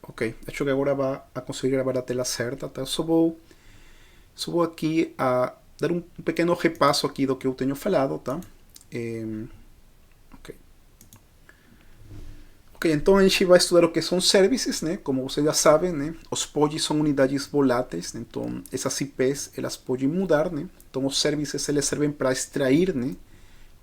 Ok, acho que agora vai a conseguir gravar a tela certa, tá? Eu só vou aqui a dar um pequeno repasso aqui do que eu tenho falado, tá? Ok. Ok, então a gente vai estudar o que são services, né? Como vocês já sabem, né? Os PODs são unidades voláteis, né? Então essas IPs elas podem mudar, né? Então os services eles servem para extrair, né?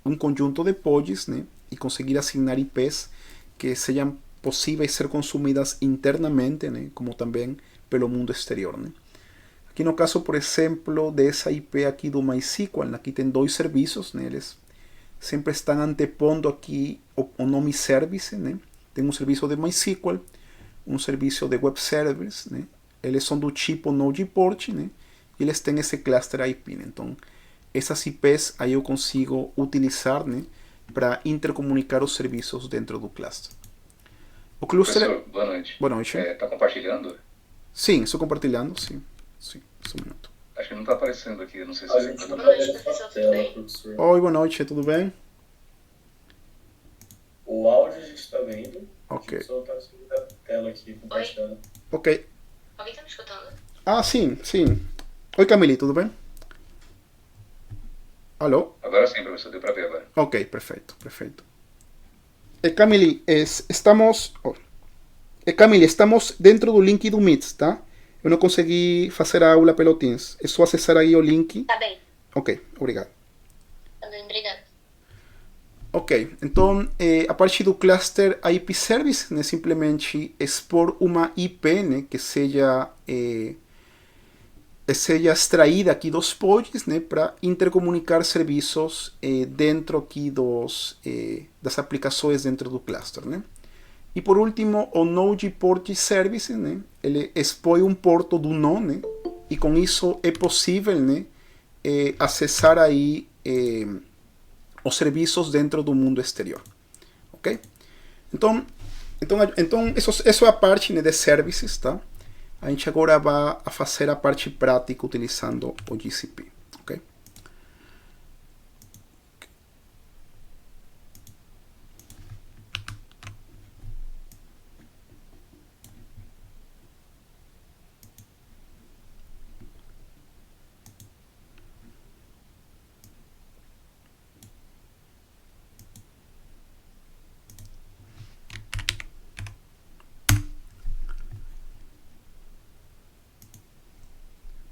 Um conjunto de PODs, né? E conseguir asignar IPs que sejam possíveis ser consumidas internamente, né? Como também pelo mundo exterior, né? Aqui no caso, por exemplo, dessa IP aqui do MySQL, aqui tem dois serviços, né? Eles sempre estão antepondo aqui o nome service, né? Tem um serviço de MySQL, um serviço de web service, né? Eles são do tipo Node.js, né? E eles têm esse cluster IP, né? Então, essas IPs aí eu consigo utilizar, né? Para intercomunicar os serviços dentro do cluster. O cluster... Professor, boa noite. Boa noite. Tá compartilhando? Sim, estou compartilhando, sim. Sim, só um minuto. Acho que não tá aparecendo aqui, não sei A se é gente eu não tô... tá vendo sua tela, professor. Oi, boa noite, tudo bem? O áudio a gente tá vendo, a Ok. gente só tá conseguindo a tela aqui compartilhando. Ok. Alguém tá me escutando? Ah, sim, sim. Oi, Camille, tudo bem? Alô? Agora sim, professor, deu pra ver agora. Ok, perfeito, perfeito. Camille, estamos... oh, Camille, estamos dentro do link do Meet, tá? Eu não consegui fazer a aula pelo Teams. É só acessar aí o link. Tá bem. Ok, obrigado. Tá bem, obrigada. Ok, então a partir do cluster IP Service, né, simplesmente expor uma IP, né, que seja extraída aqui dos pods, né, para intercomunicar serviços dentro aqui das aplicações dentro do cluster, né. E por último, o Node Port Service, né, ele expõe um porto do nó, né, e com isso é possível, né, acessar aí os serviços dentro do mundo exterior, ok? Então isso é a parte, né, de services, tá? A gente agora vai a fazer a parte prática utilizando o GCP, ok?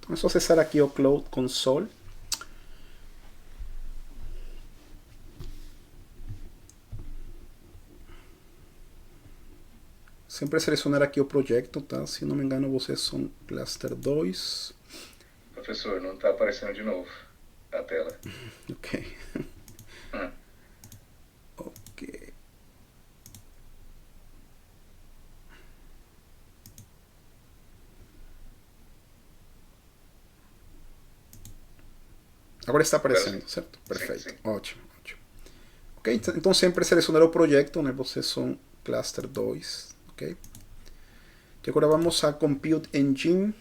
Então é só acessar aqui o Cloud Console. Sempre selecionar aqui o projeto, tá? Se não me engano, vocês são Cluster 2. Professor, não tá aparecendo de novo a tela. Ok. Hum. Ok. Agora está Agora aparecendo, sim. certo? Sim, Perfeito. sim. Ótimo, ótimo. Ok, então sempre selecionar o projeto, né? Vocês são Cluster 2, ok? E agora vamos a Compute Engine.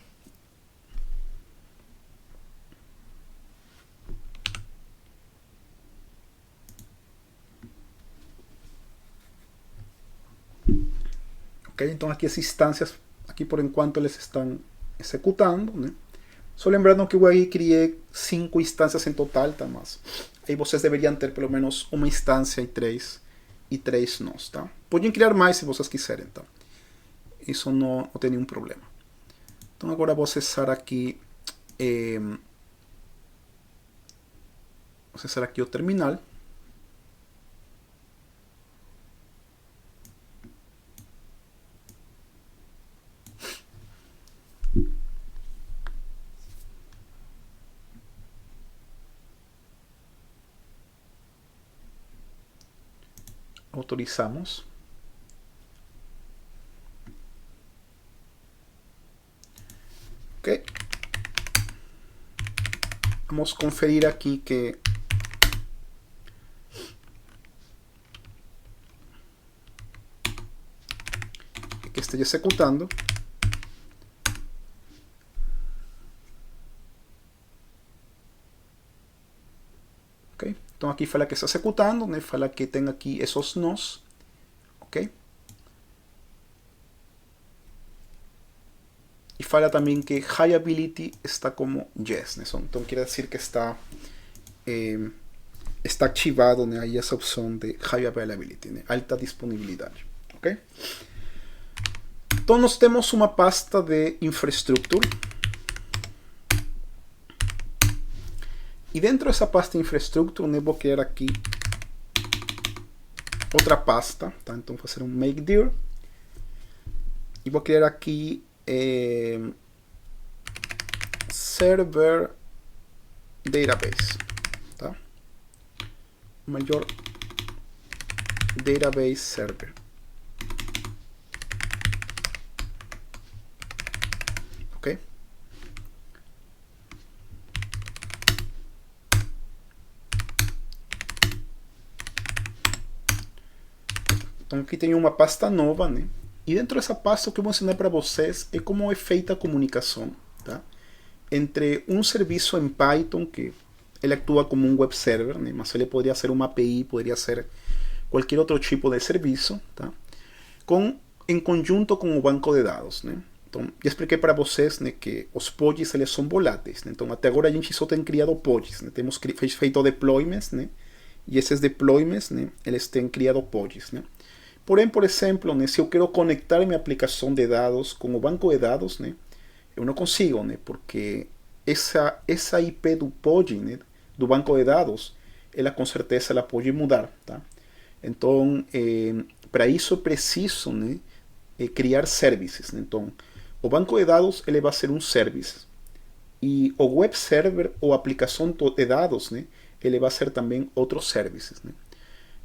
Ok, então aqui as instâncias, aqui por enquanto eles estão executando, né? Só lembrando que eu aí criei 5 instâncias em total, tá? Mas aí vocês deveriam ter pelo menos uma instância e três nós, tá? Podem criar mais se vocês quiserem, tá? Isso não tem nenhum problema. Então agora vou acessar aqui o terminal. Autorizamos. Ok. Vamos conferir aqui que esteja executando. Ok. Então aqui fala que está executando, né? Fala que tem aqui esses nós. Ok. fala também que high availability está como yes, né? Então quer dizer que está ativado, né, aí essa opção de high availability, né? Alta disponibilidade, ok? Então nós temos uma pasta de infraestructure. E dentro dessa pasta de infraestructure, eu vou criar aqui outra pasta, tá? Então vou fazer um make dir e vou criar aqui server database, tá? Maior database server. Ok? Então aqui tem uma pasta nova, né? E dentro dessa pasta o que eu vou ensinar para vocês é como é feita a comunicação, tá? Entre um serviço em Python, que ele atua como um web server, né? Mas ele poderia ser uma API, poderia ser qualquer outro tipo de serviço, tá? Em conjunto com o banco de dados, né? Então, já expliquei para vocês, né, que os POJs eles são voláteis, né? Então, até agora a gente só tem criado POJs, né? Temos feito deployments, né? E esses deployments, né, eles têm criado POJs, né? Porém, por exemplo, né, se eu quero conectar minha aplicação de dados com o banco de dados, né, eu não consigo, né, porque essa IP do POJ, né, do banco de dados, ela com certeza ela pode mudar, tá? Então, para isso é preciso, né, criar services, né? Então, o banco de dados ele vai ser um service e o web server ou aplicação de dados, né, ele vai ser também outros services, né?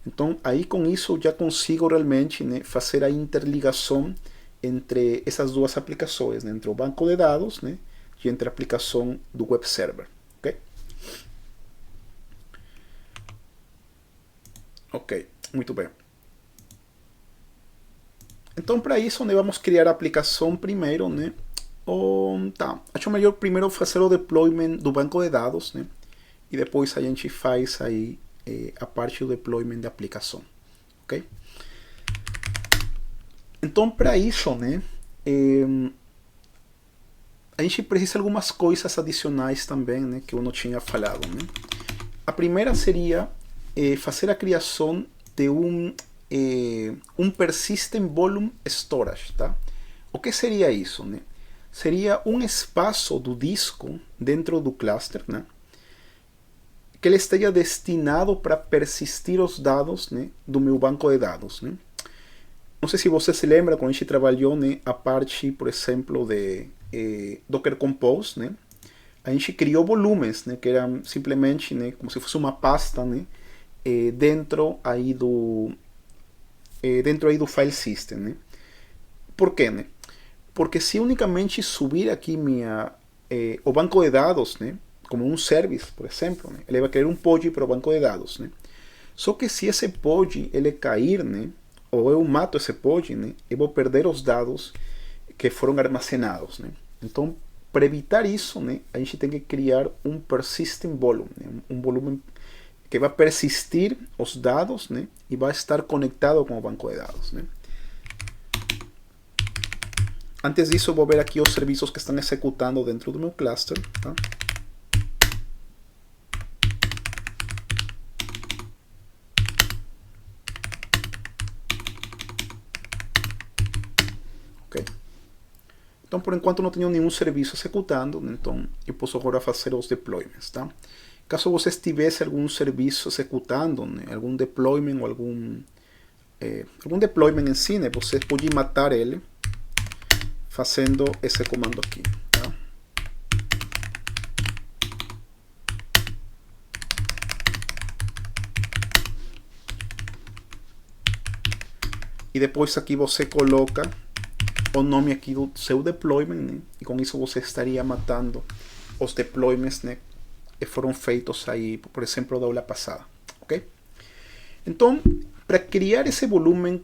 Então, aí com isso eu já consigo realmente, né, fazer a interligação entre essas duas aplicações, né, entre o banco de dados, né, e entre a aplicação do web server. Ok? Ok, muito bem. Então, para isso, né, vamos criar a aplicação primeiro, né? Tá, acho melhor primeiro fazer o deployment do banco de dados, né? E depois a gente faz aí a parte do deployment da aplicação, ok? Então, para isso, né, a gente precisa de algumas coisas adicionais também, né, que eu não tinha falado, né? A primeira seria fazer a criação de um persistent volume storage, tá? O que seria isso, né? Seria um espaço do disco dentro do cluster, né, que ele esteja destinado para persistir os dados, né, do meu banco de dados, né? Não sei se você se lembra quando a gente trabalhou, né, a parte, por exemplo, de Docker Compose, né? A gente criou volumes, né, que eram simplesmente, né, como se fosse uma pasta, né, dentro aí do file system, né? Por quê, né? Porque se unicamente subir aqui o banco de dados, né, como um service, por exemplo, né, ele vai criar um POJ para o banco de dados, né? Só que se esse POJ ele cair, né, ou eu mato esse POJ, né, eu vou perder os dados que foram armazenados, né? Então, para evitar isso, né, a gente tem que criar um persistent volume, né, um volume que vai persistir os dados, né, e vai estar conectado com o banco de dados, né? Antes disso, eu vou ver aqui os serviços que estão executando dentro do meu cluster, tá? Ok. Então, por enquanto, não tenho nenhum serviço executando, então eu posso agora fazer os deployments, tá? Caso você tivesse algum serviço executando, né, algum deployment ou algum deployment em si, né, você pode matar ele fazendo esse comando aqui, tá? E depois aqui você coloca o nome aqui do seu deployment, né? E com isso você estaria matando os deployments, né, que foram feitos aí, por exemplo, da aula passada, ok? Então, para criar esse volume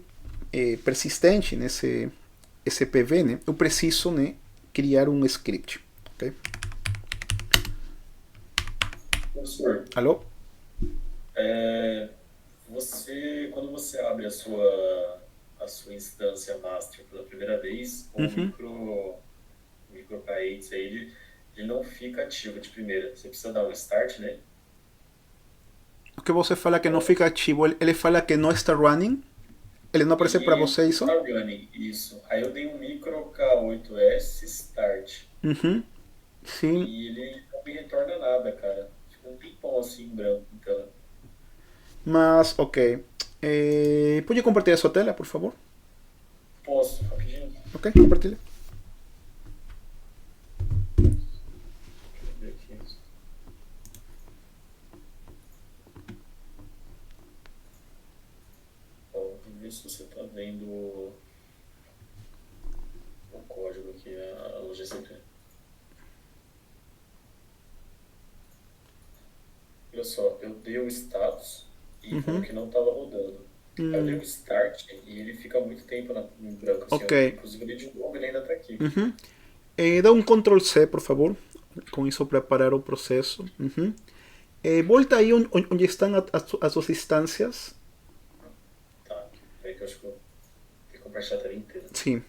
persistente, nesse SPV, né, eu preciso, né, criar um script, ok? Professor, Alô? quando você abre a sua instância master pela primeira vez, o micro K8 aí, ele não fica ativo de primeira. Você precisa dar um start, né? O que você fala que não fica ativo, ele fala que não está running? Ele não aparece para E você isso? está running, isso. Aí eu dei um micro K8S start. Uhum. Sim. E ele não me retorna nada, cara. Fica um tempão assim em branco em tela. Mas, ok. Pode compartilhar sua tela, por favor? Posso, rapidinho? Ok, compartilha. Deixa eu ver aqui. Ó, vamos ver se você tá vendo o código aqui, a GCP. Olha só, eu dei o status e falou que não estava rodando. Aí eu dei o start e ele fica muito tempo em branco. Assim, Ok. Inclusive ele de novo ele ainda está aqui. Uhum. Dá um Ctrl C, por favor. Com isso para parar o processo. Uhum. Volta aí onde estão as suas instâncias. Tá, peraí que eu acho que eu tenho que compartilhar a tela inteira. Sim.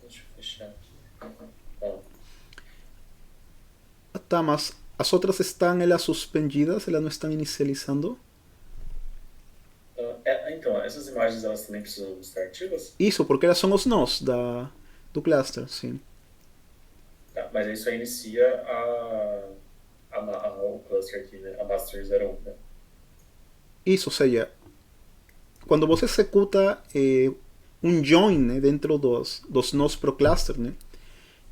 Deixa eu fechar aqui. Ó, Tá, mas as outras estão elas suspendidas, elas não estão inicializando. então, essas imagens elas também precisam estar ativas? Isso, porque elas são os nós do cluster, sim. Tá, mas isso aí inicia o cluster aqui, né? A master 01, né? Isso, ou seja, quando você executa um join, né, dentro dos nós pro cluster, né,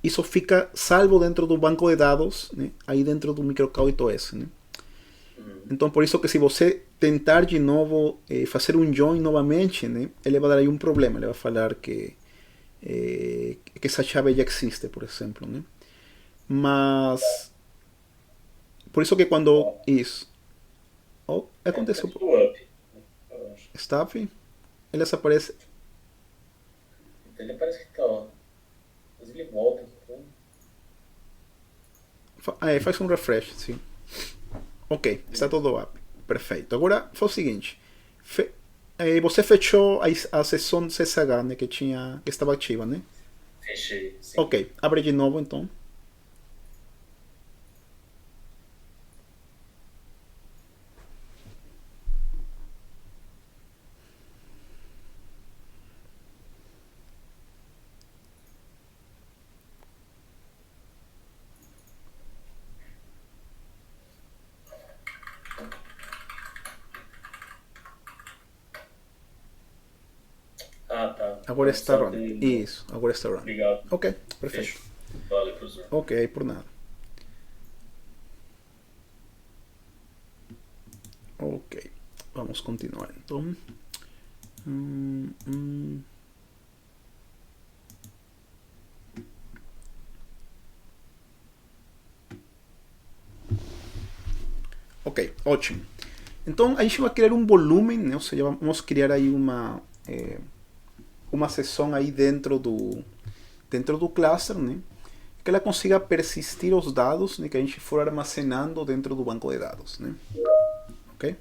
isso fica salvo dentro do banco de dados, né, aí dentro do micro K8S, né. Então, por isso que se você tentar de novo fazer um join novamente, né, ele vai dar aí um problema, ele vai falar que essa chave já existe, por exemplo, né. Mas, por isso que quando isso aconteceu, Do up, eu acho. staff, ele desaparece. Então ele parece que tá, ó. Mas ele volta. Então... Faz um refresh, sim. Ok, está tudo up. Perfeito. Agora faz o seguinte. Você fechou a sessão CSH, né, que estava ativa, né? Fechei, sim. Ok, abre de novo então. Ah, tá. Agora Então, está só running. tem- Isso, agora está running. Obrigado. Ok, perfeito. Fecho. Valeu, professor. Ok, por nada. Ok, vamos continuar então. Ok, ótimo. Então a gente vai criar um volume, né? Ou seja, vamos criar aí uma sessão aí dentro do cluster, né? Que ela consiga persistir os dados, né, que a gente for armazenando dentro do banco de dados, né? Ok?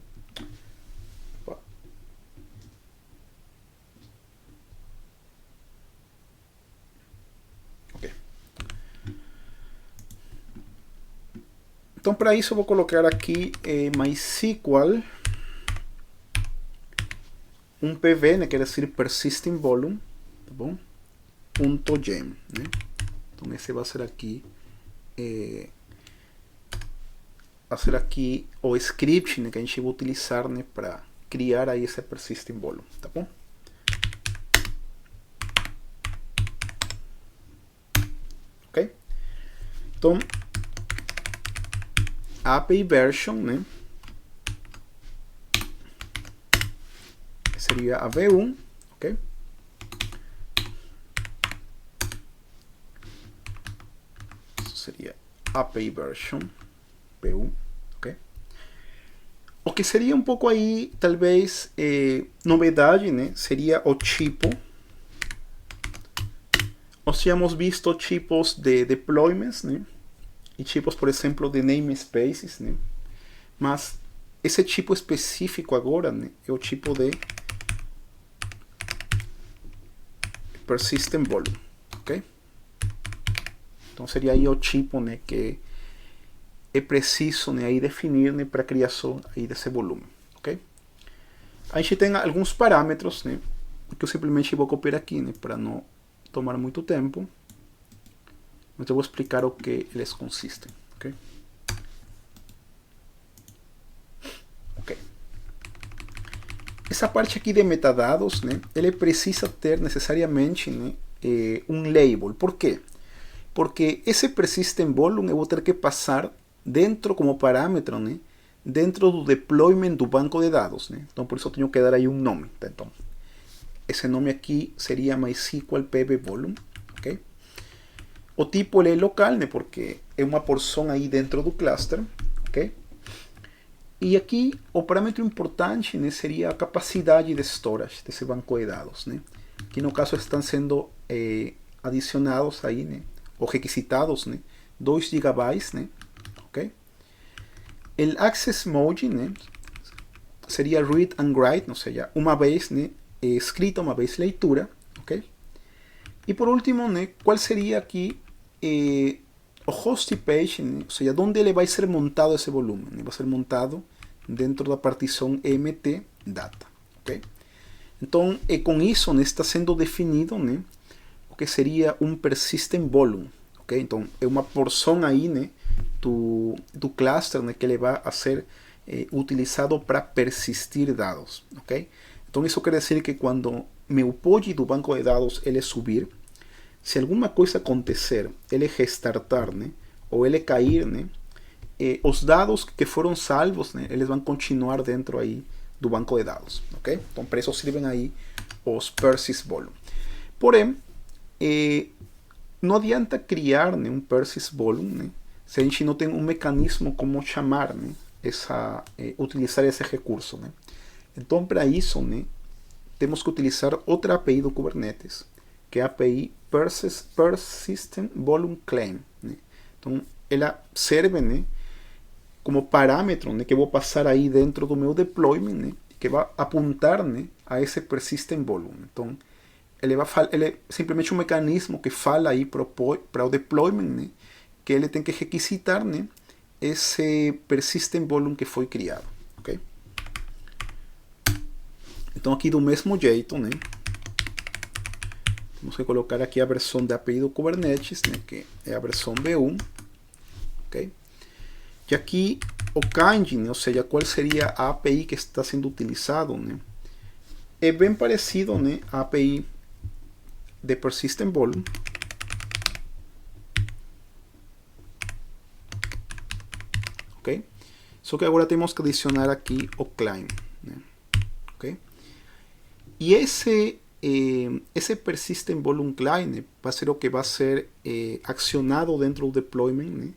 Ok. Então para isso eu vou colocar aqui MySQL um PV, né, quer dizer persisting volume, tá bom? .gem, né? Então esse vai ser aqui o script, né, que a gente vai utilizar, né, para criar aí esse persisting volume, tá bom? Ok? Então API version, né, seria a V1, ok? Isso seria API version V1, ok? O que seria um pouco aí, talvez, novidade, né? Seria o tipo. Nós tínhamos visto tipos de deployments, né? E tipos, por exemplo, de namespaces, né? Mas esse tipo específico agora, né, é o tipo de persistent volume, ok? Então seria aí o tipo, né, que é preciso, né, aí definir, né, para a criação aí desse volume, ok? A gente tem alguns parâmetros, né, que eu simplesmente vou copiar aqui, né, para não tomar muito tempo. Mas eu vou explicar o que eles consistem, ok? Ok. Essa parte aqui de metadados, né, ele precisa ter necessariamente, né, um label. Por quê? Porque esse persistent volume eu vou ter que passar dentro como parâmetro, né, dentro do deployment do banco de dados, né? Então por isso eu tenho que dar aí um nome, tá? Então esse nome aqui seria MySQL PB Volume, ok? O tipo ele é local, né, porque é uma porção aí dentro do cluster, ok? E aqui o parâmetro importante, né, seria a capacidade de storage desse banco de dados, né? Que no caso estão sendo adicionados aí, né, ou requisitados, né, 2 GB, né, ok? El access mode, né, seria read and write, ou seja, uma vez, né, escrita, uma vez leitura, ok? E por último, né, qual seria aqui o host page, né, ou seja, onde ele vai ser montado esse volume, né? Vai ser montado dentro da partição mt data, ok? Então, com isso, né, está sendo definido, né, o que seria um persistent volume, ok? Então, é uma porção aí, né, do cluster, né, que ele vai a ser utilizado para persistir dados, ok? Então isso quer dizer que quando meu pod do banco de dados ele subir, se alguma coisa acontecer, ele restartar, né, ou ele cair, né, os dados que foram salvos, né, eles vão continuar dentro aí do banco de dados, ok? Então para isso servem aí os persist volume. Porém, não adianta criar, né, um persist volume, né, se a gente não tem um mecanismo como chamar, né, utilizar esse recurso, né? Então, para isso, né, temos que utilizar outra API do Kubernetes, que é a API Persistent Volume Claim, né? Então, ela serve, né, como parâmetro, né, que eu vou passar aí dentro do meu deployment, né, que vai apontar, né, a esse Persistent Volume. Então, ele é simplesmente um mecanismo que fala aí para o deployment, né, que ele tem que requisitar, né, esse Persistent Volume que foi criado, ok? Então aqui do mesmo jeito, né, temos que colocar aqui a versão da API do Kubernetes, né, que é a versão V1, ok? E aqui o kind, né, ou seja, qual seria a API que está sendo utilizado, né, é bem parecido, né, à API de Persistent Volume, ok? Só que agora temos que adicionar aqui o client, né, ok? E esse Persistent Volume Client, né, vai ser o que vai ser acionado dentro do deployment, né,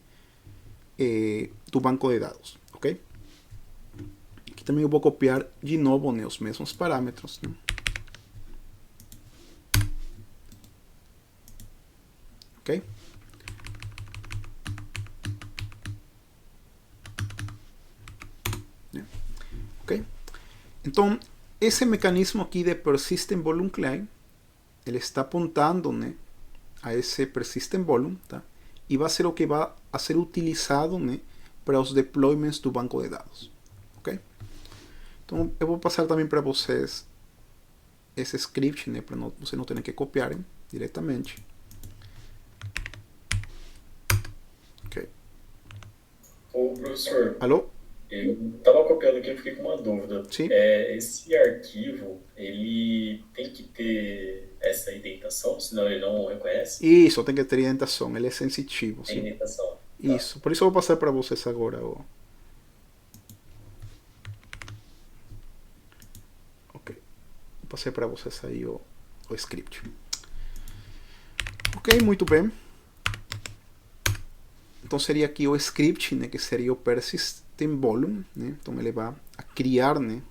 do banco de dados, ok? Aqui também eu vou copiar de novo, né, os mesmos parâmetros, né? Ok? Ok? Então, esse mecanismo aqui de Persistent Volume Client, ele está apontando, né, a esse Persistent Volume, tá? E vai ser o que vai a ser utilizado, né, para os deployments do banco de dados, ok? Então, eu vou passar também para vocês esse script, né, para você não ter que copiar diretamente. Ok. Ô, professor. Alô? Eu estava copiando aqui e fiquei com uma dúvida. Sim. Esse arquivo, ele tem que ter essa indentação, senão ele não reconhece? Isso, tem que ter indentação, ele é sensitivo. Tem Sim. indentação. Isso, por isso eu vou passar para vocês agora. Ok, vou passar para vocês aí o script. Ok, muito bem. Então seria aqui o script, né, que seria o Persistent Volume, né? Então ele vai a criar, né,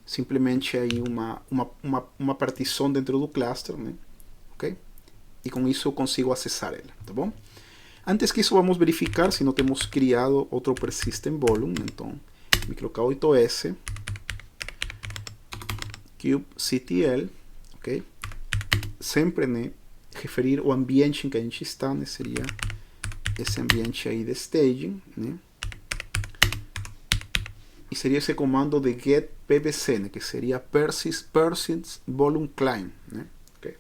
simplesmente aí uma partição dentro do cluster, né? Ok? E com isso eu consigo acessar ela, tá bom? Antes que isso vamos verificar se não temos criado outro Persistent Volume. Então microK8s kubectl, ok? sempre, né, referir o ambiente em que a gente está, né, seria esse ambiente aí de staging, né, e seria esse comando de get pvc, né, que seria persist volume climb, né. Okay.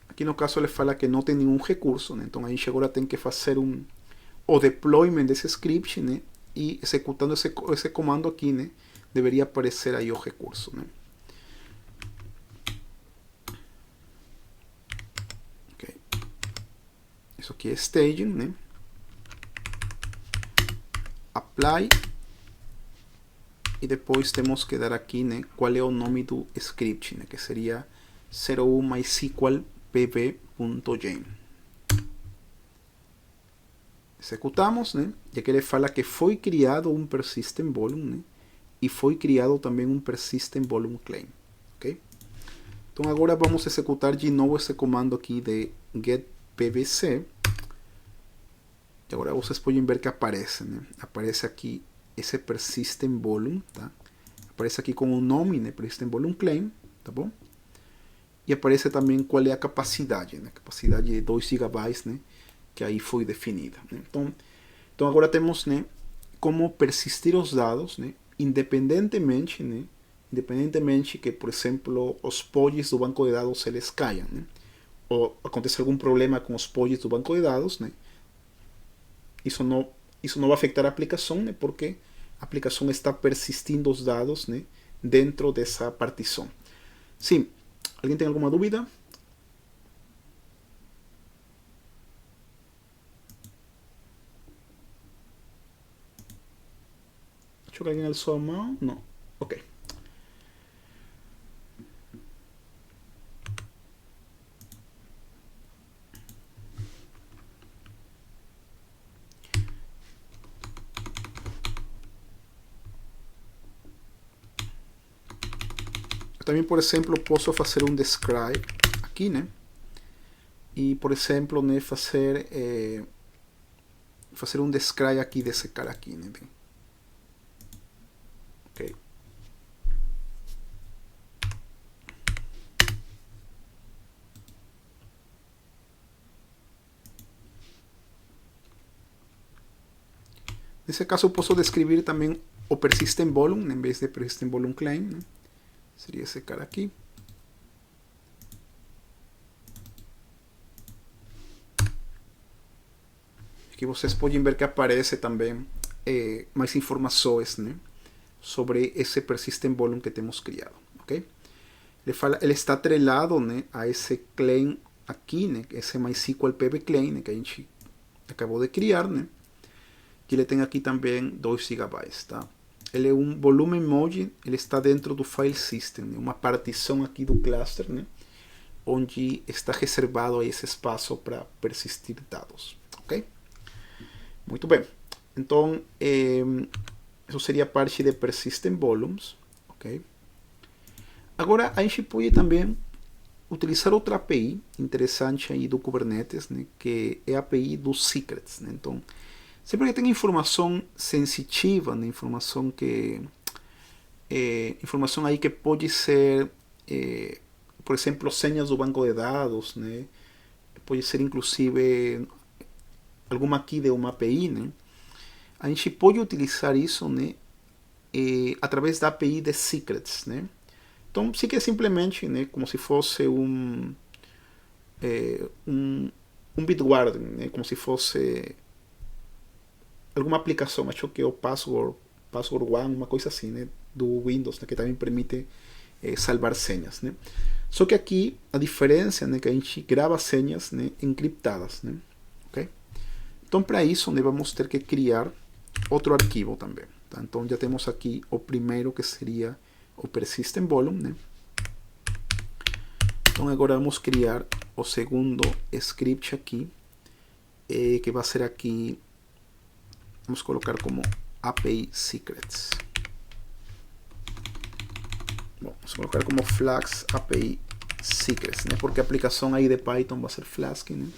Aqui no caso ele fala que não tem nenhum recurso, né, então a gente agora tem que fazer o deployment desse script, né, e executando esse comando aqui, né, deveria aparecer aí o recurso, né. Okay. Isso aqui é staging, né. Apply, e depois temos que dar aqui, né, qual é o nome do script, né, que seria 01 MySQL pv.gen. Executamos, né, e aqui ele fala que foi criado um persistent volume, né, e foi criado também um persistent volume claim. Okay? Então agora vamos executar de novo esse comando aqui de get pvc. E agora vocês podem ver que aparece, né? Aparece aqui esse persistent volume, tá? Aparece aqui com o nome, né? Persistent volume claim, tá bom? E aparece também qual é a capacidade, né? Capacidade de 2 GB, né? Que aí foi definida, né? Então agora temos, né, como persistir os dados, né? Independentemente, né? Independentemente que, por exemplo, os POJs do banco de dados eles caiam, né? Ou aconteça algum problema com os POJs do banco de dados, né? Isso não vai afetar a aplicação, né, porque a aplicação está persistindo os dados, né, dentro dessa partição. Sim, alguém tem alguma dúvida? Acho que alguém alçou a mão. Não. Ok. Eu também, por exemplo, posso fazer um describe aqui, né? E, por exemplo, né, fazer um describe aqui desse cara aqui, né? Ok. Nesse caso, eu posso descrever também o persistent volume, em vez de persistent volume claim, né? Seria esse cara aqui. Aqui vocês podem ver que aparece também mais informações, né, sobre esse persistent volume que temos criado. Okay? Ele está atrelado, né, a esse claim aqui, né, esse MySQL pv claim, né, que a gente acabou de criar, né, que ele tem aqui também 2 GB. Tá? Ele é um volume emoji, ele está dentro do file system, né? Uma partição aqui do cluster, né? Onde está reservado aí esse espaço para persistir dados, ok? Muito bem, então isso seria parte de persistent volumes, ok? Agora a gente pode também utilizar outra API interessante aí do Kubernetes, né? Que é a API dos secrets, né? Então sempre que tem informação sensitiva, né, informação aí que pode ser, por exemplo, senhas do banco de dados, né, pode ser inclusive alguma key de uma API, né, a gente pode utilizar isso, né, através da API de secrets, né. Então, sim que é simplesmente, né, como se fosse um Bitwarden, né, como se fosse alguma aplicação, acho que é o Password One, uma coisa assim, né, do Windows, né, que também permite salvar senhas, né. Só que aqui a diferença, né, que a gente grava senhas, né, encriptadas, né, ok? Então para isso, né, vamos ter que criar outro arquivo também, tá? Então já temos aqui o primeiro que seria o persistent volume, né. Então agora vamos criar o segundo script aqui, que vai ser aqui. Vamos colocar como API Secrets. Bom, vamos colocar como Flask API Secrets, né? Porque a aplicação aí de Python vai ser Flask, né?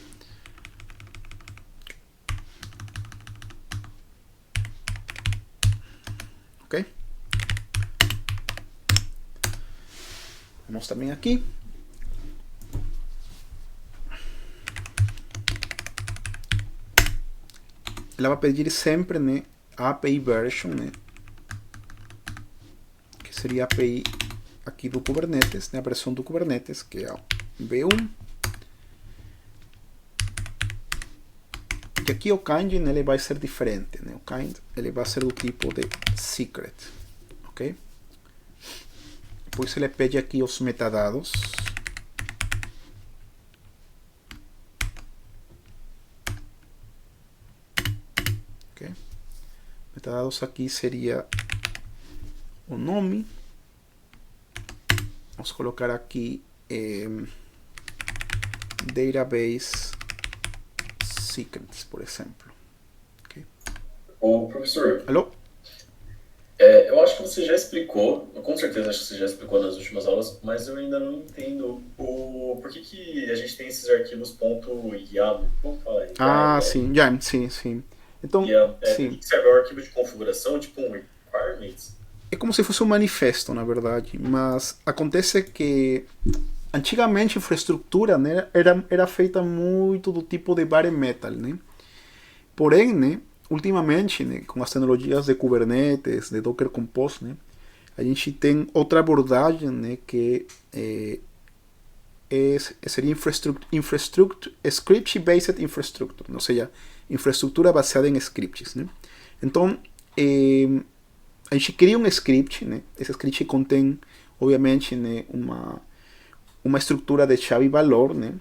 Ok? Vamos também aqui. Ela vai pedir sempre, né, a API version, né, que seria a API aqui do Kubernetes, né, a versão do Kubernetes, que é a V1. E aqui o kind, né, ele vai ser diferente, né, o kind ele vai ser do tipo de secret, ok? Depois ele pede aqui os metadados. Metadados aqui seria o nome. Vamos colocar aqui database secrets, por exemplo. Okay. Ô, professor. Alô? Eu acho que você já explicou, com certeza acho que você já explicou nas últimas aulas, mas eu ainda não entendo por que a gente tem esses arquivos .yaml. Como fala aí? Sim, YAML, sim. Então, sim. Serve ao arquivo de configuração, tipo um requirements? É como se fosse um manifesto, na verdade, mas acontece que antigamente a infraestrutura, né, era feita muito do tipo de bare metal, né? Porém, né, ultimamente, né, com as tecnologias de Kubernetes, de Docker Compose, né, a gente tem outra abordagem, né, que seria script-based infrastructure, ou seja, infraestrutura baseada em scripts, né? Então, a gente cria um script, né? Esse script contém, obviamente, né, uma estrutura de chave e valor, né?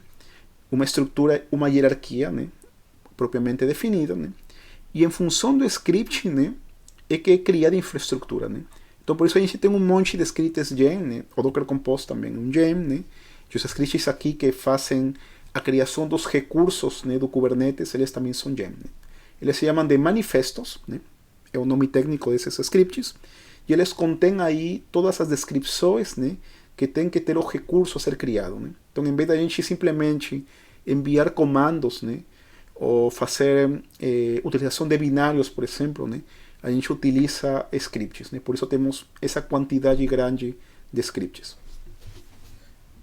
Uma estrutura, uma hierarquia, né, propriamente definida, né? E em função do script, né, é que é criada a infraestrutura, né? Então, por isso a gente tem um monte de scripts gem, né? O Docker Compose também um gem, né? E os scripts aqui que fazem a criação dos recursos, né, do Kubernetes, eles também são gem, né? Eles se chamam de manifestos, né? É o nome técnico desses scripts, e eles contêm aí todas as descrições, né, que tem que ter o recurso a ser criado, né? Então, em vez da gente simplesmente enviar comandos, né, ou fazer utilização de binários, por exemplo, né, a gente utiliza scripts, né? Por isso temos essa quantidade grande de scripts.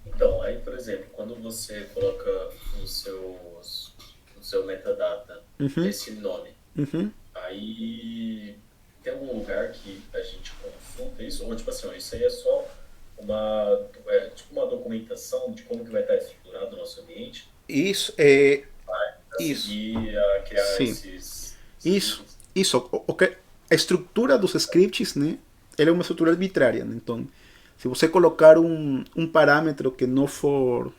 Então, aí, por exemplo, quando você coloca no seu metadata esse nome, aí tem algum lugar que a gente consulta isso? Ou, tipo assim, isso aí é só tipo uma documentação de como que vai estar estruturado o nosso ambiente? Isso, isso. A criar Sim. esses Isso. A estrutura dos scripts, né, ela é uma estrutura arbitrária, né? Então, se você colocar um parâmetro que não for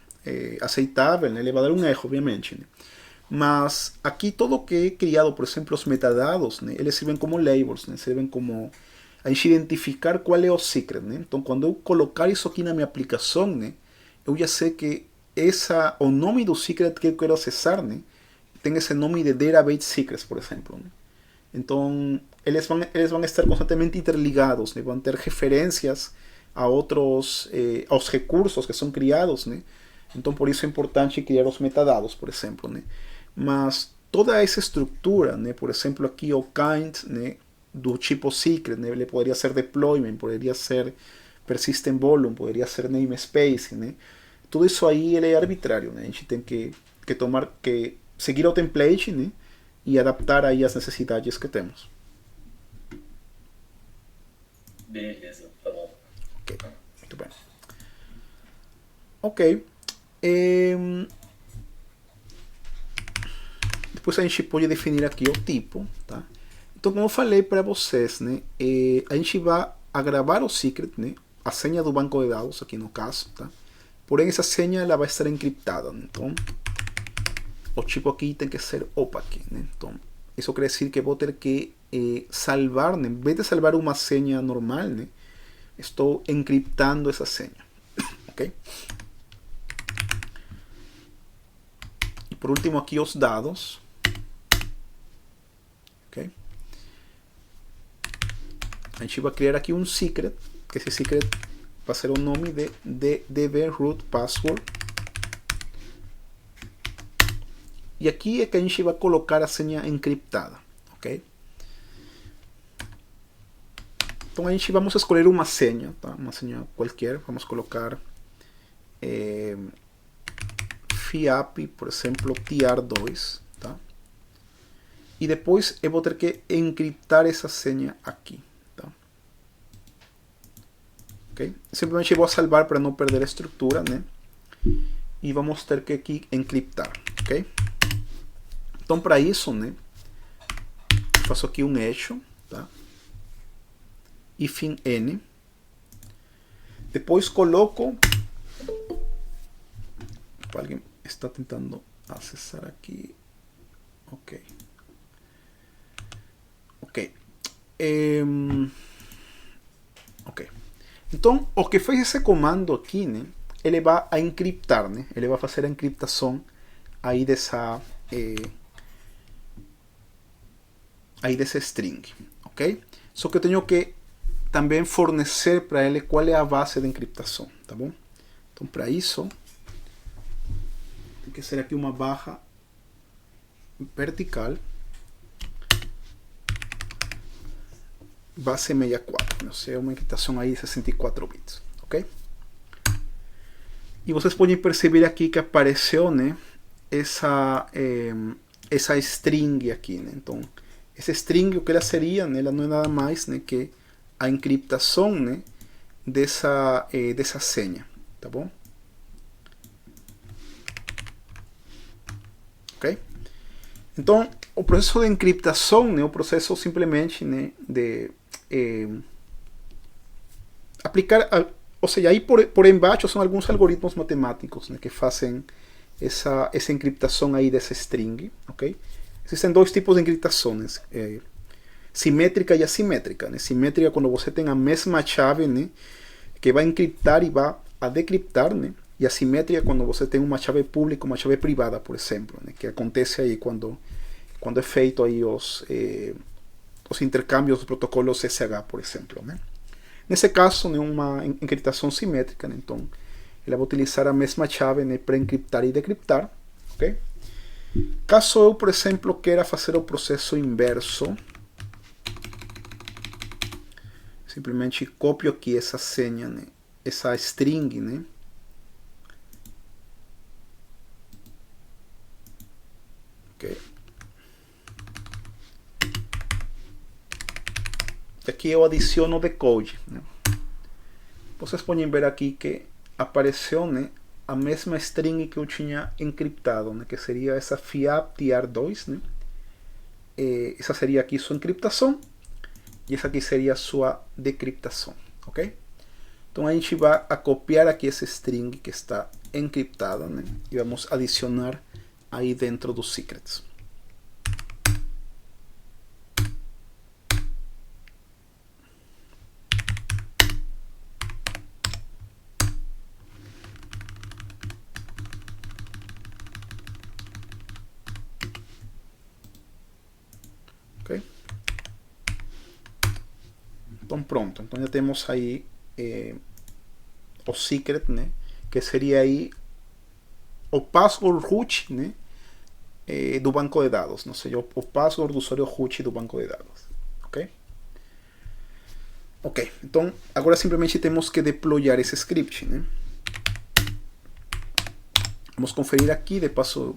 aceitável, né, ele vai dar um erro, obviamente, né? Mas aqui todo que é criado, por exemplo, os metadados, né, eles servem como labels, né, servem como a gente identificar qual é o secret, né? Então, quando eu colocar isso aqui na minha aplicação, né, eu já sei que o nome do secret que eu quero acessar, né, tem esse nome de database secrets, por exemplo, né? Então, eles vão estar constantemente interligados, né? Vão ter referências a outros, aos recursos que são criados, né? Então, por isso é importante criar os metadados, por exemplo, né? Mas toda essa estrutura, né? Por exemplo, aqui o kind, né, do tipo secret, né? Ele poderia ser deployment, poderia ser persistent volume, poderia ser namespace, né? Tudo isso aí ele é arbitrário, né? A gente tem que seguir o template, né, e adaptar aí as necessidades que temos. Beleza, tá bom. Ok, muito bem. Ok. Depois a gente pode definir aqui o tipo, tá? Então, como eu falei para vocês, né, a gente vai gravar o secret, né, a senha do banco de dados, aqui no caso, tá? Porém, essa senha ela vai estar encriptada, né? Então, o tipo aqui tem que ser opaque, né? Então, isso quer dizer que vou ter que salvar, né? Em vez de salvar uma senha normal, né, estou encriptando essa senha, ok? E por último aqui os dados, ok? A gente vai criar aqui um secret, que esse secret vai ser o nome de db root password. E aqui é que a gente vai colocar a senha encriptada, ok? Então a gente vamos escolher uma senha, tá? Uma senha qualquer, vamos colocar FIAP, por exemplo, TR2, tá? E depois eu vou ter que encriptar essa senha aqui, tá? Ok? Simplesmente vou salvar para não perder a estrutura, né? E vamos ter que aqui encriptar, ok? Então, para isso, né? Faço aqui um eixo, tá? Ifin N. Depois coloco... Alguém está tentando acessar aqui. Ok. Ok. Ok. Então, o que fez esse comando aqui, né? Ele vai a encriptar, né? Ele vai fazer a encriptação aí dessa... aí desse string, ok? Só que eu tenho que também fornecer para ele qual é a base de encriptação, tá bom? Então, para isso, tem que ser aqui uma barra vertical, base 64, ou seja, uma encriptação aí de 64 bits, ok? E vocês podem perceber aqui que apareceu, né, essa string aqui, né? Então, essa string, o que ela seria, né, ela não é nada mais, né, que a encriptação, né, dessa senha, tá bom? Ok? Então, o processo de encriptação, né, o processo simplesmente, né, de aplicar, ou seja, aí por embaixo são alguns algoritmos matemáticos, né, que fazem essa encriptação aí dessa string, ok? Existem dois tipos de encriptações, simétrica e assimétrica, né? Simétrica quando você tem a mesma chave, né, que vai encriptar e vai a decriptar, né? E assimétrica quando você tem uma chave pública, uma chave privada, por exemplo, né? Que acontece aí quando é feito aí os intercâmbios dos protocolos SSH, por exemplo, né? Nesse caso, né, uma encriptação simétrica, né? Então, ela vai utilizar a mesma chave, né, para encriptar e decriptar, ok? Caso eu, por exemplo, queira fazer o processo inverso, simplesmente copio aqui essa senha, né, essa string, né? Ok. E aqui eu adiciono o decode, né? Vocês podem ver aqui que apareceu, né, a mesma string que eu tinha encriptado, né, que seria essa FIAP TR2, né? Essa seria aqui sua encriptação e essa aqui seria a sua decriptação, ok? Então a gente vai a copiar aqui esse string que está encriptada, né, e vamos adicionar aí dentro dos secrets. Ok? Então pronto, então já temos aí o secret, né, que seria aí o password root, né, do banco de dados, não sei, o password do usuário root do banco de dados, ok? Ok, então agora simplesmente temos que deployar esse script, né? Vamos conferir aqui, de passo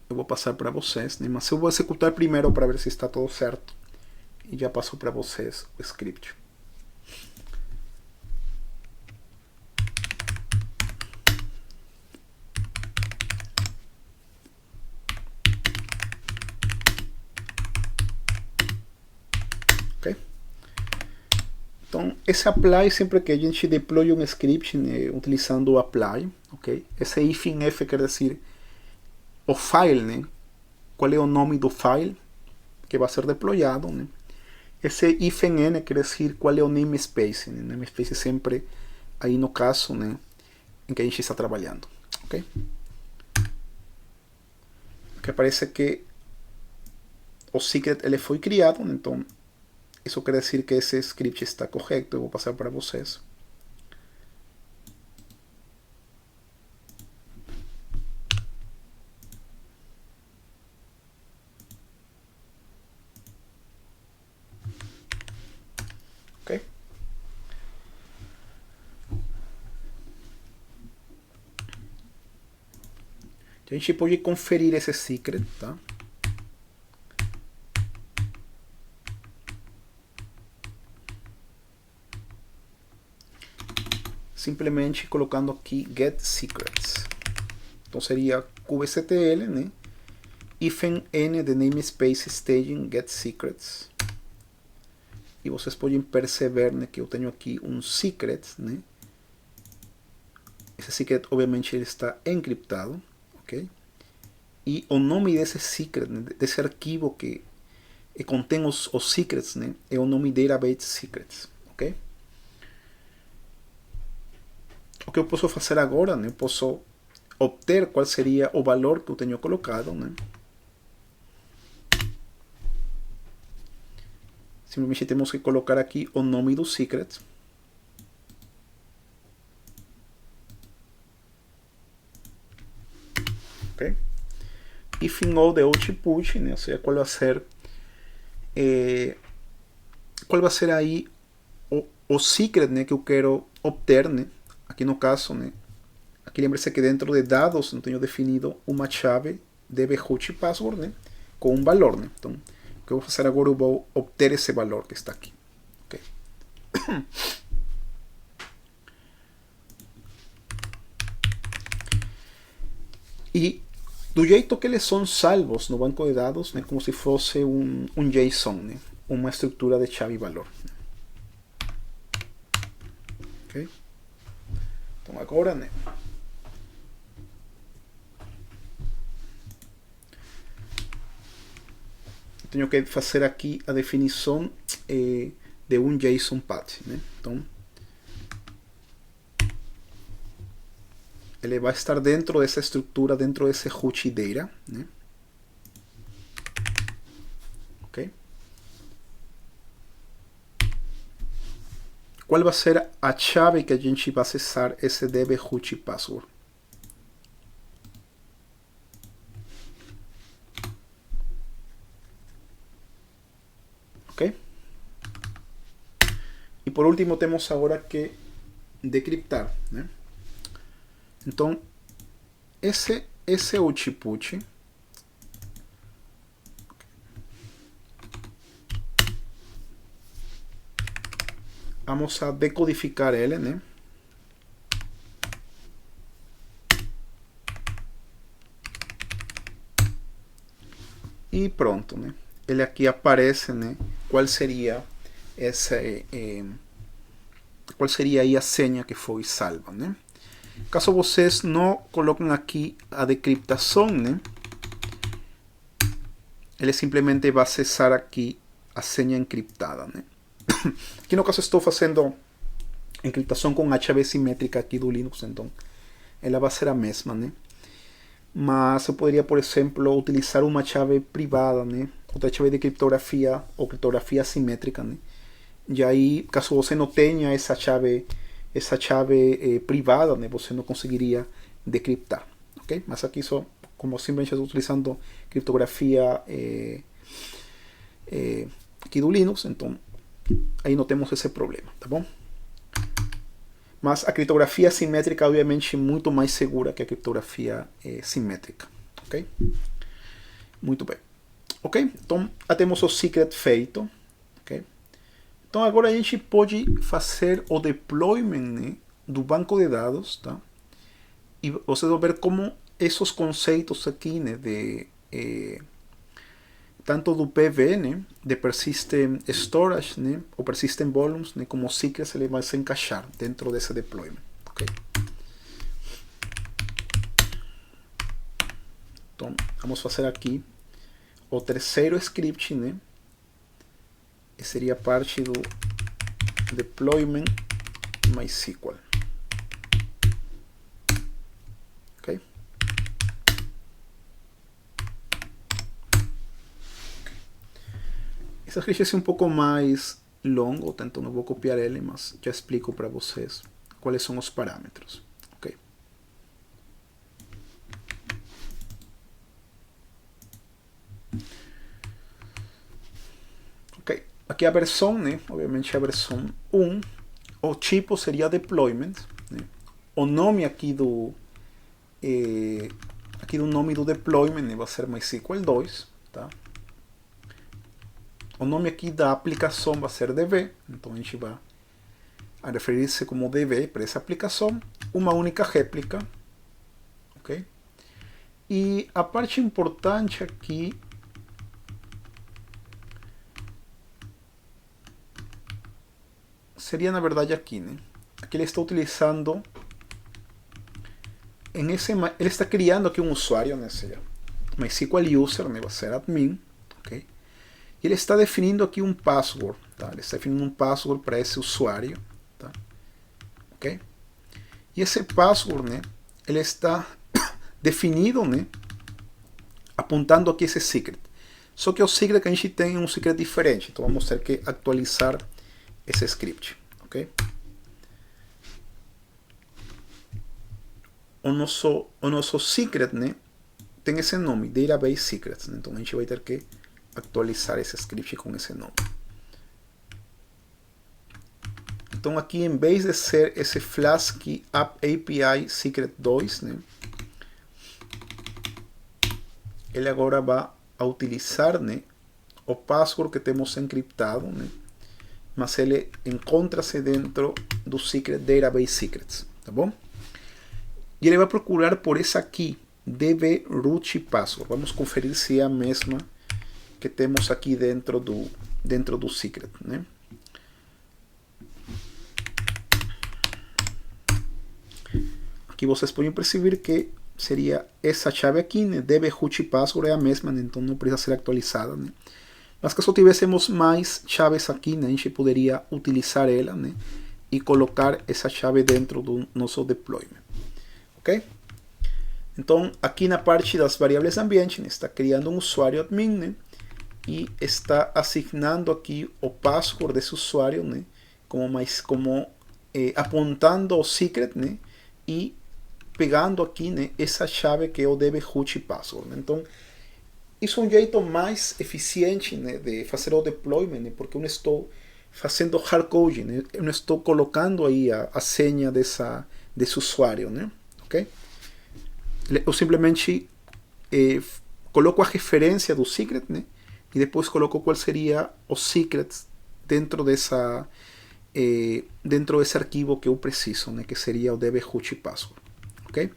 eu vou passar para vocês, né? Mas eu vou executar primeiro para ver se está tudo certo e já passo para vocês o script. Ok? Então, esse apply, sempre que a gente deploy um script, né, utilizando o apply, ok? Esse ifin f quer dizer o file, né? Qual é o nome do file que vai ser deployado, né? Esse ifin n quer dizer qual é o namespace, né? Namespace sempre aí no caso, né, em que a gente está trabalhando, ok? Aqui aparece que o secret ele foi criado, né? Então isso quer dizer que esse script está correto. Eu vou passar para vocês. Ok? A gente pode conferir esse secret, tá? Simplesmente colocando aqui get secrets. Então seria kubectl, né? Hífen n de namespace staging get secrets. E vocês podem perceber, né, que eu tenho aqui um secret, né? Esse secret obviamente ele está encriptado, ok? E o nome desse secret, né, desse arquivo que contém os secrets, né, é o nome database secrets, ok? O que eu posso fazer agora, né? Eu posso obter qual seria o valor que eu tenho colocado, né? Simplesmente temos que colocar aqui o nome do secret. Ok? If all the output, né? Ou seja, qual vai ser aí o secret, né, que eu quero obter, né? Aqui no caso, né? Aqui lembre-se que dentro de dados eu tenho definido uma chave dbHush password, né, com um valor, né? Então, o que eu vou fazer agora, eu vou obter esse valor que está aqui. Okay. E do jeito que eles são salvos no banco de dados, né, como se fosse um JSON, né, uma estrutura de chave e valor. Okay. Então agora, né, tenho que fazer aqui a definição de um JSON path, né? Então, ele vai estar dentro dessa estrutura, dentro desse Hush data, né? Ok? Qual vai ser a chave que a gente vai acessar esse dbHush password? Ok? E por último temos agora que decriptar, né? Então esse output vamos a decodificar ele, né? E pronto, né? Ele aqui aparece, né? Qual seria qual seria aí a senha que foi salva, né? Caso vocês não coloquem aqui a decriptação, né? Ele simplesmente vai acessar aqui a senha encriptada, né? Aqui no caso estou fazendo encriptação com a chave simétrica aqui do Linux, então ela vai ser a mesma, né? Mas eu poderia, por exemplo, utilizar uma chave privada, né? Outra chave de criptografia ou criptografia assimétrica, né? E aí, caso você não tenha essa chave privada, né, você não conseguiria decriptar, ok? Mas aqui só, como simplesmente estou utilizando criptografia aqui do Linux, então aí não temos esse problema, tá bom? Mas a criptografia assimétrica, obviamente, é muito mais segura que a criptografia simétrica, ok? Muito bem. Ok? Então, já temos o secret feito. Ok? Então, agora a gente pode fazer o deployment, né, do banco de dados, tá? E vocês vão ver como esses conceitos aqui, né, de tanto do PV, né, de persistent storage, né, ou persistent volumes, né, como secrets, ele vai se encaixar dentro desse deployment. Ok? Então, vamos fazer aqui o terceiro script, né? Que seria parte do deployment MySQL. Ok? Esse script é um pouco mais longo, então não vou copiar ele, mas já explico para vocês quais são os parâmetros. Ok? Ok, aqui a versão, né? Obviamente a versão 1. O tipo seria deployment, né? O nome aqui aqui do nome do deployment vai ser MySQL 2, tá? O nome aqui da aplicação vai ser DB, então a gente vai a referir-se como DB para essa aplicação, uma única réplica, ok? E a parte importante aqui seria na verdade aqui, né? Aqui ele está utilizando ele está criando aqui um usuário, né? Seja MySQL user, né? Vai ser admin, ok? E ele está definindo aqui um password, tá? Ele está definindo um password para esse usuário, tá? Ok? E esse password, né? Ele está definido, né? Apontando aqui esse secret. Só que o secret que a gente tem é um secret diferente, então vamos ter que atualizar esse script, ok? O nosso secret, né, tem esse nome, Database Secrets, né? Então a gente vai ter que atualizar esse script com esse nome. Então aqui, em vez de ser esse Flask App API Secret 2, né, ele agora vai a utilizar, né, o password que temos encriptado, né, mas ele encontra-se dentro do Secret Database Secrets, tá bom? E ele vai procurar por essa aqui, db root password. Vamos conferir se é a mesma que temos aqui dentro do secret, né? Aqui vocês podem perceber que seria essa chave aqui, né? db root password é a mesma, né? Então não precisa ser atualizada, né? Mas caso tivéssemos mais chaves aqui, né? A gente poderia utilizar ela, né? E colocar essa chave dentro do nosso deployment. Ok? Então, aqui na parte das variáveis de ambiente, né, está criando um usuário admin, né, e está asignando aqui o password desse usuário, né, apontando o secret, né, e pegando aqui, né, essa chave que é o db root password. Né? Então, isso é um jeito mais eficiente, né, de fazer o deployment, né, porque eu não estou fazendo hardcoding, né, eu não estou colocando aí a senha desse usuário, né? Okay? Eu simplesmente coloco a referência do secret, né? E depois coloco qual seria o secret dentro desse arquivo que eu preciso, né? Que seria o db root password, ok?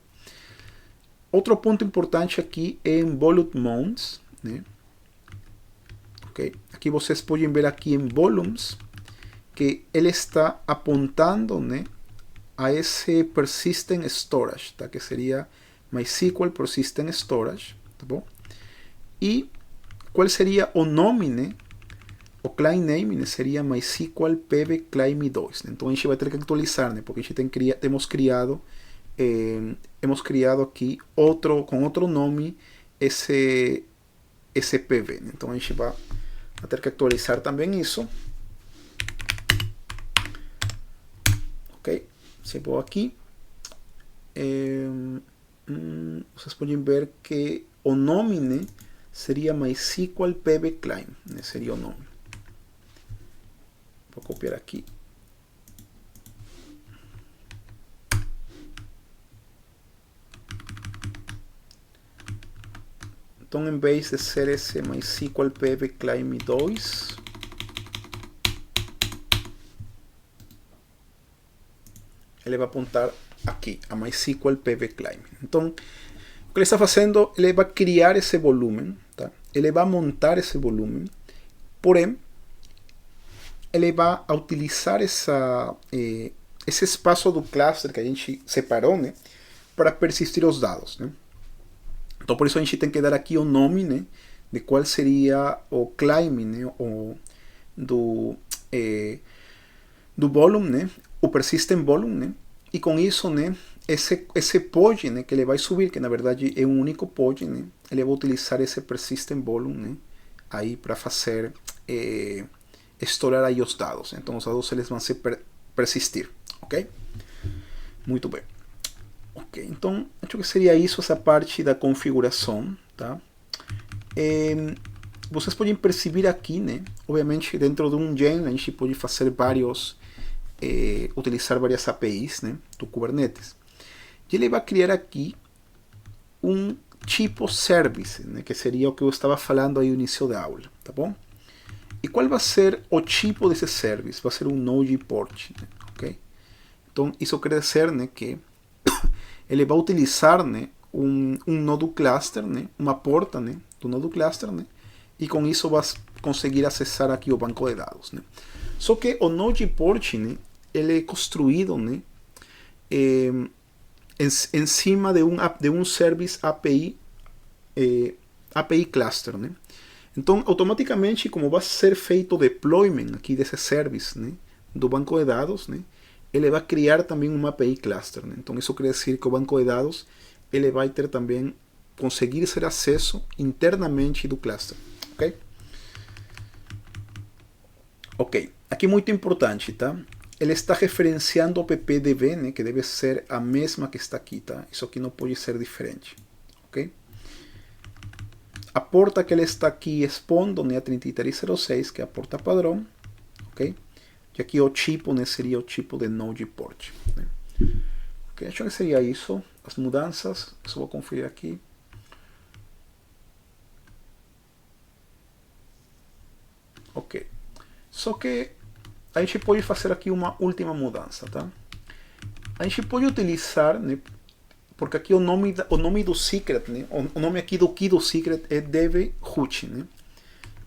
Outro ponto importante aqui é em volume mounts, né? Okay? Aqui vocês podem ver aqui em volumes que ele está apontando, né, a esse persistent storage, tá? Que seria MySQL persistent storage, tá bom? E qual seria o nome, né? O client name, né, seria MySQL pb client 2. Né? Então a gente vai ter que atualizar, né? Porque a gente hemos criado aqui com outro nome esse pb. Né? Então a gente vai ter que atualizar também isso. Ok? Se vou aqui, vocês podem ver que o nome, né, seria MySQL pb client, né, seria o nome. Vou copiar aqui. Então, em vez de ser esse MySQL pb client 2, ele vai apontar aqui a MySQL pb client. Então, o que ele está fazendo, ele vai criar esse volume, tá? Ele vai montar esse volume, porém, ele vai utilizar esse espaço do cluster que a gente separou, né, para persistir os dados, né? Então, por isso a gente tem que dar aqui o nome, né, de qual seria o client, né, do volume, né, o persistent volume, né, e com isso, né, esse pod, né, que ele vai subir, que na verdade é um único pod, né, ele vai utilizar esse persistent volume, né, aí para fazer estourar aí os dados. Então os dados eles vão persistir, ok? Muito bem. Ok, então acho que seria isso, essa parte da configuração, tá? Vocês podem perceber aqui, né? Obviamente dentro de um gen a gente pode fazer utilizar várias APIs, né, do Kubernetes. E ele vai criar aqui um tipo service, né? Que seria o que eu estava falando aí no início da aula, tá bom? E qual vai ser o tipo desse service? Vai ser um Node.port, né? Ok? Então, isso quer dizer, né, que ele vai utilizar, né, um nodo cluster, né, uma porta, né, do nodo cluster, né, e com isso vai conseguir acessar aqui o banco de dados, né. Só que o Node.port, né, ele é construído, né, em cima de um service API, API cluster, né. Então, automaticamente, como vai ser feito o deployment aqui desse service, né, do banco de dados, né, ele vai criar também uma API cluster, né? Então isso quer dizer que o banco de dados ele vai ter também conseguir ser acesso internamente do cluster, ok? Ok, aqui muito importante, tá? Ele está referenciando o PPDB, né? Que deve ser a mesma que está aqui, tá? Isso aqui não pode ser diferente, ok? A porta que ele está aqui expondo, né? A 3306, que é a porta padrão, ok? E aqui o tipo, né, seria o tipo de Node.port, né? Ok, acho que seria isso. As mudanças, só vou conferir aqui. Ok. Só que a gente pode fazer aqui uma última mudança, tá? A gente pode utilizar, né, porque aqui o nome do secret, né, o nome aqui do key do secret é dev_root, né?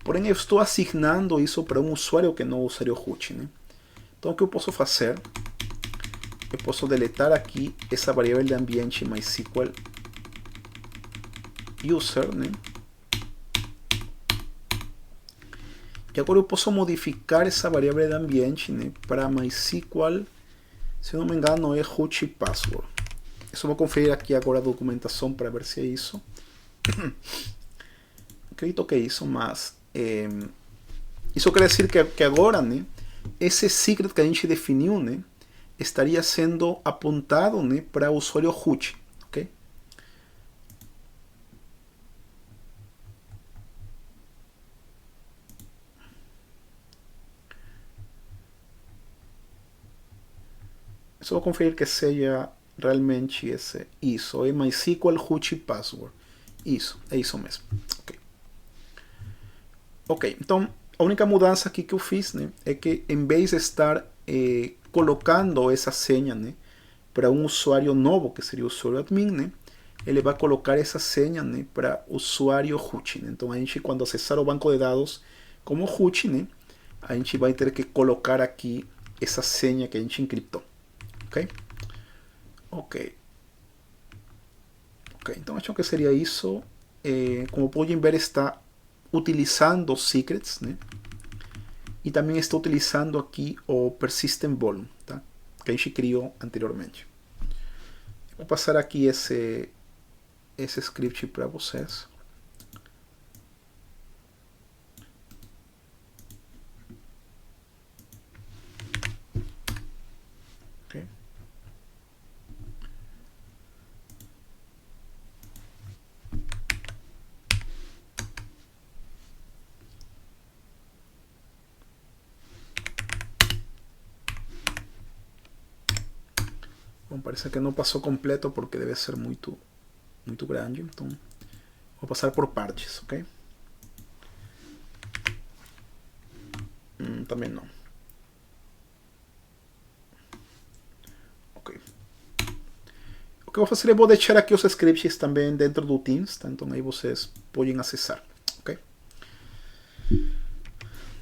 Porém, eu estou assignando isso para um usuário que não é o usuário root, né? Então, o que eu posso fazer? Eu posso deletar aqui essa variável de ambiente MySQL user, né? E agora eu posso modificar essa variável de ambiente, né, para MySQL, se não me engano, é root password. Eu só vou conferir aqui agora a documentação para ver se é isso. Acredito que é isso, mas isso quer dizer que agora, né, esse secret que a gente definiu, né, estaria sendo apontado, né, para o usuário root, ok? Eu só vou conferir que seja realmente isso, é MySQL root password. Isso, é isso mesmo. Ok, ok, então a única mudança aqui que eu fiz, né, é que em vez de estar colocando essa senha, né, para um usuário novo, que seria o usuário admin, né, ele vai colocar essa senha, né, para o usuário root, né. Então a gente, quando acessar o banco de dados como root, né, a gente vai ter que colocar aqui essa senha que a gente encriptou, ok? Ok, então acho que seria isso. Como podem ver, está utilizando secrets, né? E também está utilizando aqui o persistent volume, tá? Que a gente criou anteriormente. Vou passar aqui esse script para vocês. Okay. Bom, parece que não passou completo porque deve ser muito grande, então vou passar por partes, ok? Também não. Ok. O que eu vou fazer é vou deixar aqui os scripts também dentro do Teams, tá? Então aí vocês podem acessar, ok?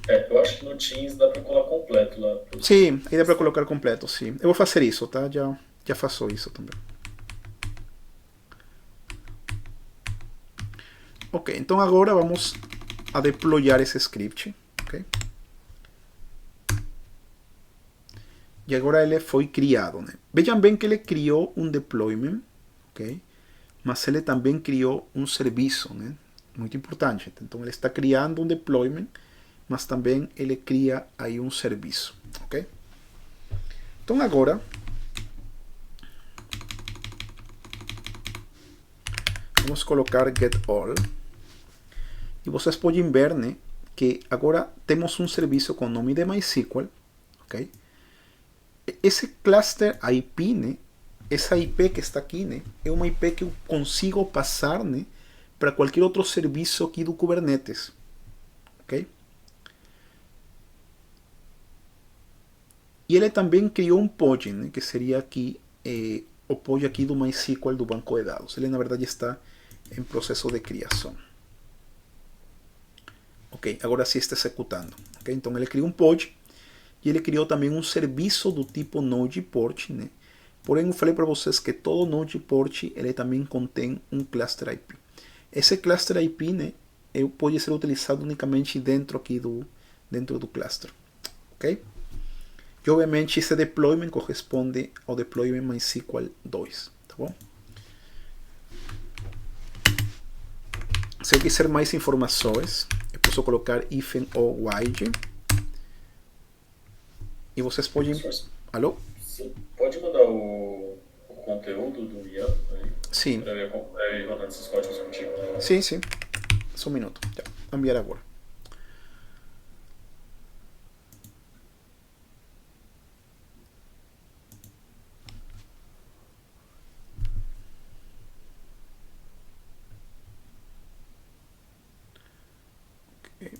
Eu acho que no Teams dá para colocar completo lá. Sim, aí dá para colocar completo, sim. Eu vou fazer isso, tá? Já faço isso também. Ok, então agora vamos a deployar esse script, ok? E agora ele foi criado, né? Vejam bem que ele criou um deployment, ok? Mas ele também criou um serviço, né? Muito importante. Então ele está criando um deployment, mas também ele cria aí um serviço, ok? Então agora vamos colocar get all e vocês podem ver, né, que agora temos um serviço com nome de MySQL, ok? Esse cluster IP, né, essa IP que está aqui, né, é uma IP que eu consigo passar, né, para qualquer outro serviço aqui do Kubernetes, ok? E ele também criou um pod, né, que seria aqui o pod aqui do MySQL do banco de dados. Ele na verdade está em processo de criação. Ok, agora sim está executando. Okay? Então ele criou um pod e ele criou também um serviço do tipo Node Port, né? Porém, eu falei para vocês que todo Node Port ele também contém um cluster IP. Esse cluster IP, né, pode ser utilizado unicamente dentro do cluster, ok? E obviamente esse deployment corresponde ao deployment MySQL 2, tá bom? Se eu quiser mais informações, eu posso colocar hífen ou wide. E vocês podem... Alô? Sim. Pode mandar o conteúdo do Ian aí? Sim. Para eu ir rodando esses códigos contigo. Sim, sim. Só um minuto. Já. Vou enviar agora. Okay.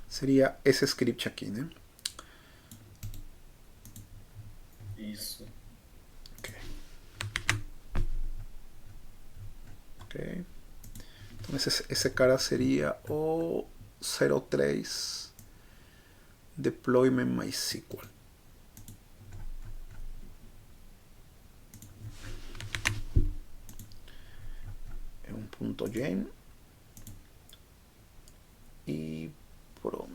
Seria esse script aqui, né? Isso. Ok. Ok. Então esse cara seria o 03 Deployment MySQL. É um ponto .gen e pronto.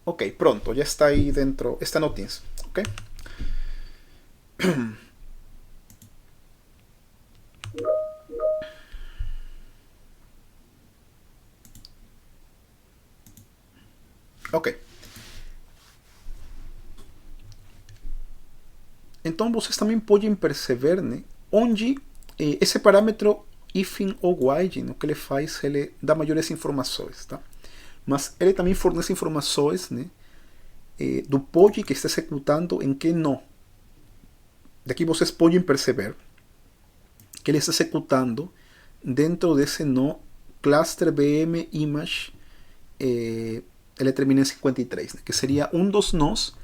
Ok, pronto, ya está ahí dentro, está no Teams, ok. Ok. Então vocês também podem perceber, né, onde esse parâmetro hífen ou wide, o que ele faz, ele dá maiores informações, tá? Mas ele também fornece informações, né, do pod que está executando em que nó. Daqui vocês podem perceber que ele está executando dentro desse nó cluster VM image, ele termina em 53, né, que seria um dos nós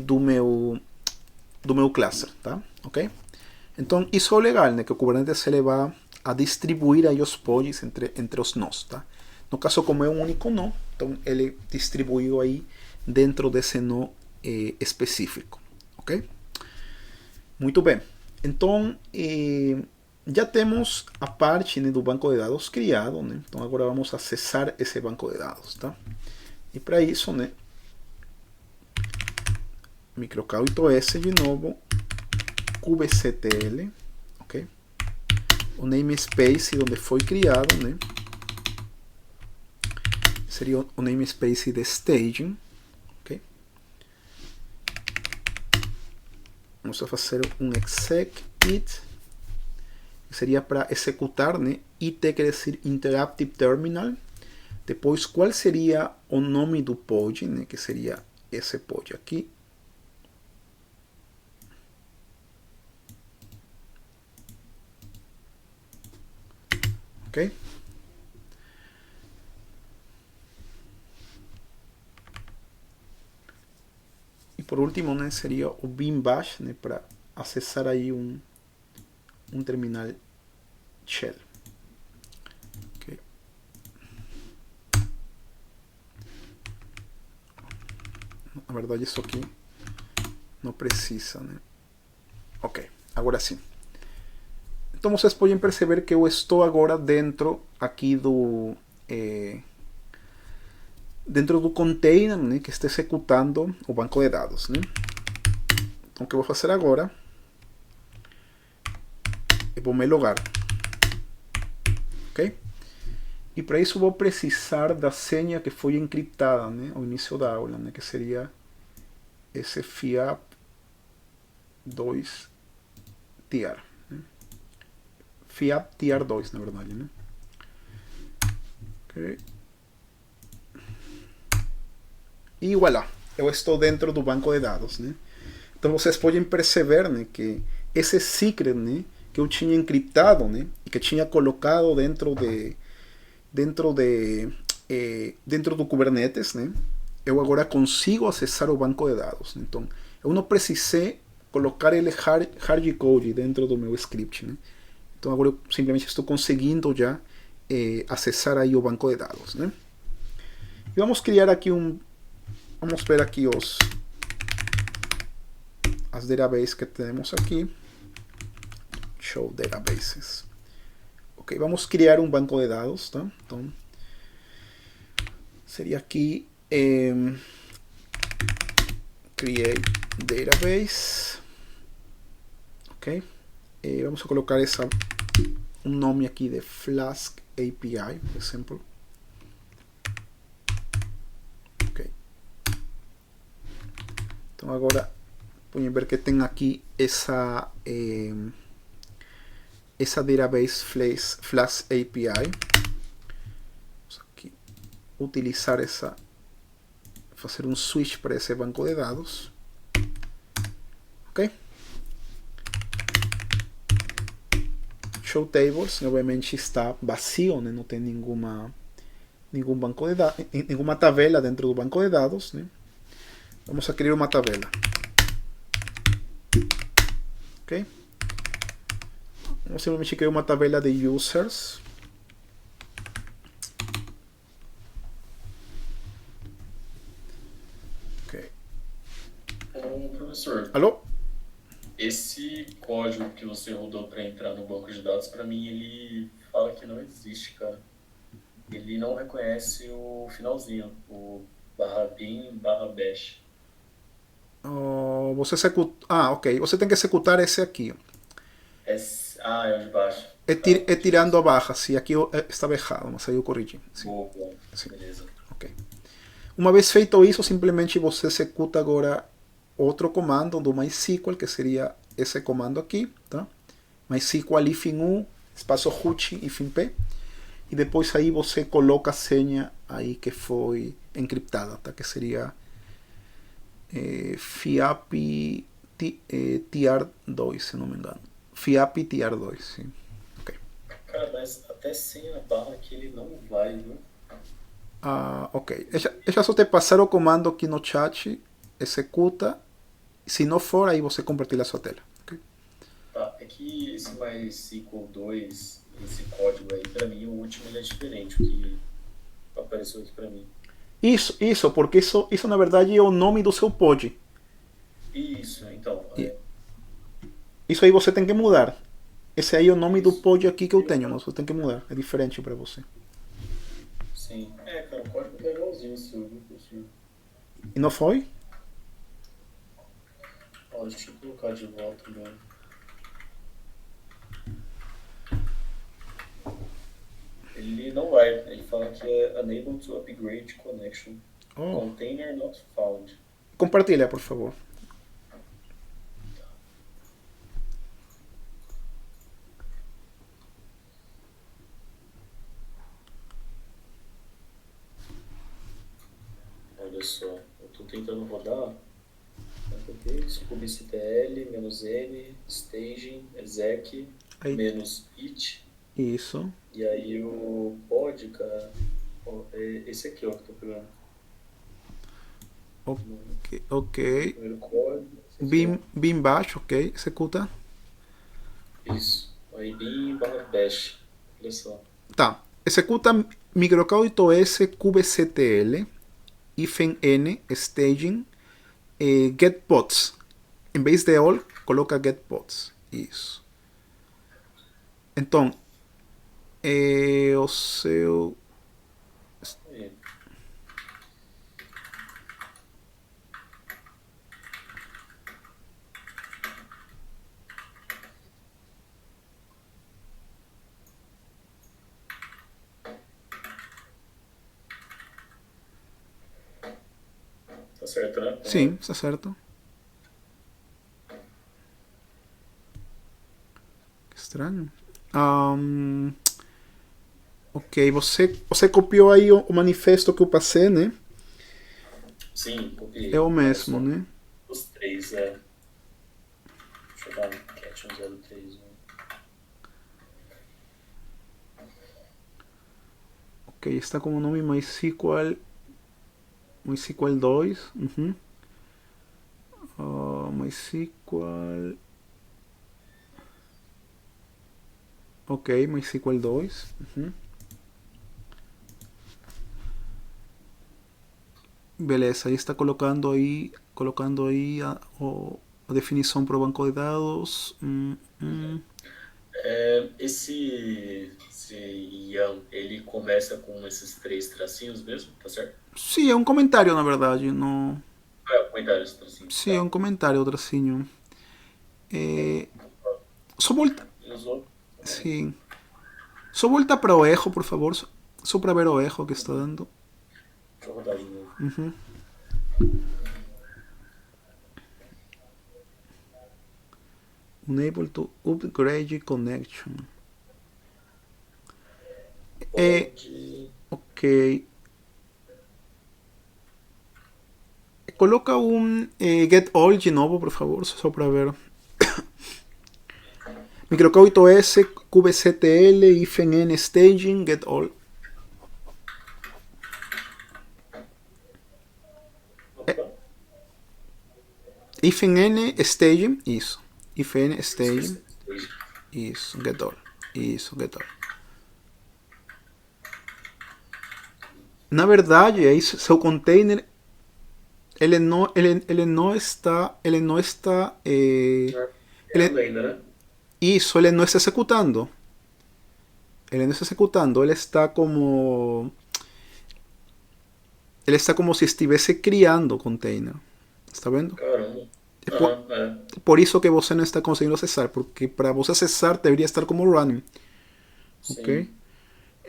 do meu cluster, tá? Ok? Então isso é legal, né, que o Kubernetes ele vai a distribuir aí os pods entre os nós, tá? No caso, como é um único nó, então ele distribuiu aí dentro desse nó específico, ok? Muito bem. Então já temos a parte, né, do banco de dados criado, né? Então agora vamos acessar esse banco de dados, tá? E para isso, né, microcauito S de novo, kubectl, ok? O namespace onde foi criado, né, seria o namespace de staging, ok? Vamos a fazer um exec it, que seria para executar, né, IT quer dizer interactive terminal. Depois, qual seria o nome do pod, né, que seria esse pod aqui. Ok? E por último, né, seria o bin bash, né, para acessar aí um terminal shell. Okay. Na verdade, isso aqui não precisa, né? Ok, agora sim. Então vocês podem perceber que eu estou agora dentro aqui dentro do container, né, que está executando o banco de dados, né? Então o que eu vou fazer agora, eu vou me logar, ok? E para isso vou precisar da senha que foi encriptada, né, ao início da aula, né, que seria esse FIAP2TR. Né? FIAP-TR2, na verdade. Né? Okay. E voilà, eu estou dentro do banco de dados. Né? Então vocês podem perceber, né, que esse secret, né, que eu tinha encriptado, né, e que tinha colocado dentro do Kubernetes, né, eu agora consigo acessar o banco de dados. Então, eu não precisei colocar ele hardcode dentro do meu script. Né? Então, agora eu simplesmente estou conseguindo já acessar aí o banco de dados. Né? E vamos criar aqui vamos ver aqui as databases que temos aqui. Show databases. Ok, vamos criar um banco de dados. Tá? Então, seria aqui create database. Ok, vamos a colocar um nome aqui de Flask API, por exemplo. Ok, então agora podem ver que tem aqui essa database Flask API. Vamos aqui utilizar fazer um switch para esse banco de dados. Ok? Show tables, obviamente está vazio, né? Não tem nenhum banco de dados, nenhuma tabela dentro do banco de dados. Né? Vamos a criar uma tabela. Ok? Vamos simplesmente criar uma tabela de users. Professor, alô? Esse código que você rodou para entrar no banco de dados, para mim, ele fala que não existe, cara. Ele não reconhece o finalzinho, o /bin/bash. Você executa. Ok. Você tem que executar esse aqui. É o de baixo. É tirando a barra. Sim, aqui estava errado, mas aí eu corrigi. Sim. Boa. Sim. Beleza. Ok. Uma vez feito isso, simplesmente você executa agora outro comando do MySQL, que seria esse comando aqui, tá? MySQL -1, espaço root -p, e depois aí você coloca a senha aí que foi encriptada, tá? Que seria FIAP TR2, se não me engano. FIAP TR2, sim. Ok. Cara, mas até sem a barra aqui ele não vai, viu? Ok. Já só te passar o comando aqui no chat, executa. Se não for, aí você compartilha a sua tela. Okay? Tá, é que esse MySQL 2, esse código aí, pra mim, o último ele é diferente, o que apareceu aqui pra mim. Isso, porque isso na verdade é o nome do seu pod. Isso, então. Isso aí você tem que mudar. Esse aí é o nome do pod aqui que eu tenho, mas você tem que mudar. É diferente para você. Sim. Cara, o código tá igualzinho o seu, viu, professor? E não foi? Deixa eu colocar de volta mesmo. Ele não vai, ele fala que é unable to upgrade connection. Container not found. Compartilha, por favor. Olha só, eu tô tentando rodar. kubectl, -n, staging, exec, -it. Isso. E aí o pod, cara, é esse aqui, ó, que eu tô pegando. Ok. Primeiro código. Bin baixo, ok. Executa. Isso. Aí bin/bash. Olha só. Tá. Executa microcódigo S kubectl -n staging getPods. Em vez de all, coloca getPods. Isso. Então, o seu... Tá certo, né? Sim, está certo. Que estranho. Ok, você copiou aí o manifesto que eu passei, né? Sim, copiei. É o Olha mesmo, só. né? Os três, é. Deixa eu dar um cat 103. Ok, está como nome MySQL 2. MySQL. Ok, MySQL 2. Beleza, aí está colocando aí a definição para o banco de dados. Esse Ian, ele começa com esses três tracinhos mesmo, tá certo? Sim, é um comentário, na verdade. Não... Ah, o comentário desse tracinho. Sim, é Tá. um comentário, tracinho. Só volta. Usou? Sim. Só volta para o erro, por favor. Só para ver o erro que está dando. Deixa eu rodar de novo. Unable to upgrade connection. Pode... Ok. Coloca un get all de novo, por favor, só para ver. Microcódigo S, kubectl, ifn staging, get all. Ifn staging, isso. Ifn staging, isso, get all. Isso, get all. Na verdade, aí seu container ele não está ainda, né? isso, ele não está executando. Ele está como se estivesse criando container. Está vendo? Caramba. Por isso que você não está conseguindo acessar, porque para você acessar deveria estar como running. Sim. Ok?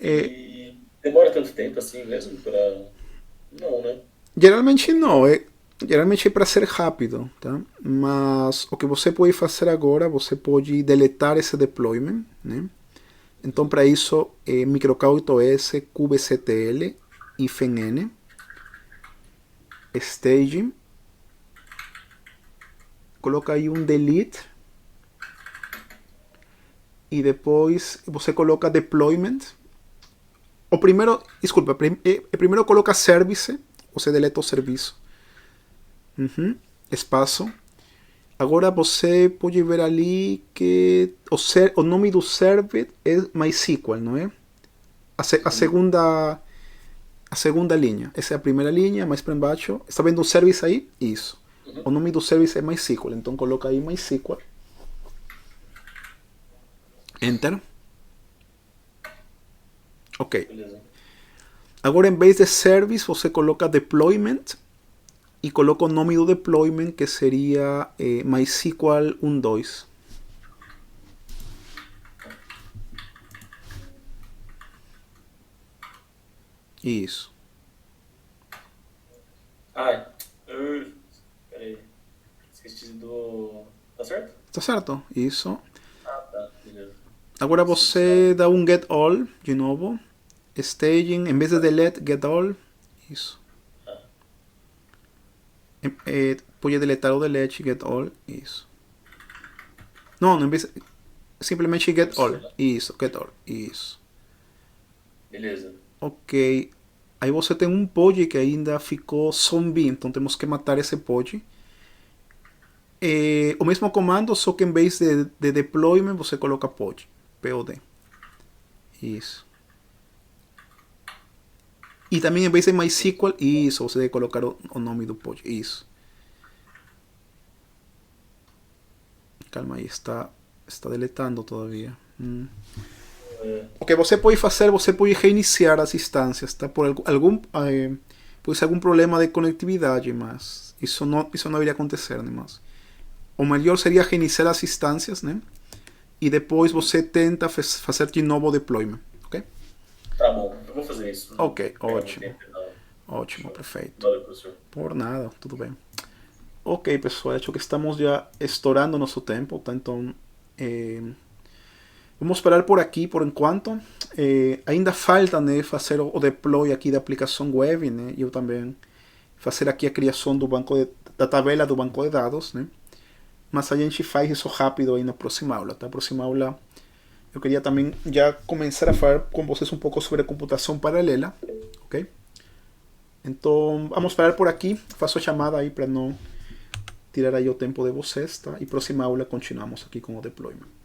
E demora tanto tempo assim mesmo para... Não, né? Geralmente não, geralmente é para ser rápido, tá? Mas o que você pode fazer agora, você pode deletar esse deployment, né? Então para isso, microcódigo S, kubectl, ifn, staging, coloca aí um delete e depois você coloca deployment. O primeiro, desculpa, primeiro coloca service, você deleta o serviço. Espaço. Agora você pode ver ali que o nome do server é MySQL, não é? A segunda linha. Essa é a primeira linha, mais para embaixo. Está vendo o service aí? Isso. O nome do service é MySQL, então coloca aí MySQL. Enter. Ok. Beleza. Agora, em vez de service, você coloca deployment e coloca o nome do deployment, que seria MySQL 1.2. Isso. Peraí. Esqueci do... Tá certo? Tá certo? Isso. Tá. Beleza. Agora você dá um get all de novo. Staging, em vez de delete, get all. Isso. Pode deletar o delete, get all. Isso. Não, em vez simplesmente get all. Isso, get all. Isso. Beleza. Ok. Aí você tem um pod que ainda ficou zombie, então temos que matar esse pod. O mesmo comando, só que em vez de deployment você coloca pod. POD. Isso. E também em vez de MySQL, isso, você deve colocar o nome do pod. Isso. Calma aí, está deletando todavía. O que você pode fazer, você pode reiniciar as instâncias, tá? Por pode ser algum problema de conectividade, mas isso não deveria acontecer, né? Mas o melhor seria reiniciar as instâncias, né? E depois você tenta fazer de novo deployment, ok? Tá bom, eu vou fazer isso. Ok, ótimo. Ótimo, perfeito. Valeu, professor. Por nada, tudo bem. Ok, pessoal, acho que estamos já estourando nosso tempo, tá? Então, vamos parar por aqui por enquanto. Ainda falta, né, fazer o deploy aqui da aplicação web, né? E eu também fazer aqui a criação do da tabela do banco de dados, né? Mas a gente faz isso rápido aí na próxima aula, tá? Próxima aula eu queria também já começar a falar com vocês um pouco sobre a computação paralela, ok? Então, vamos parar por aqui. Faço a chamada aí para não tirar aí o tempo de vocês, tá? E próxima aula continuamos aqui com o deployment.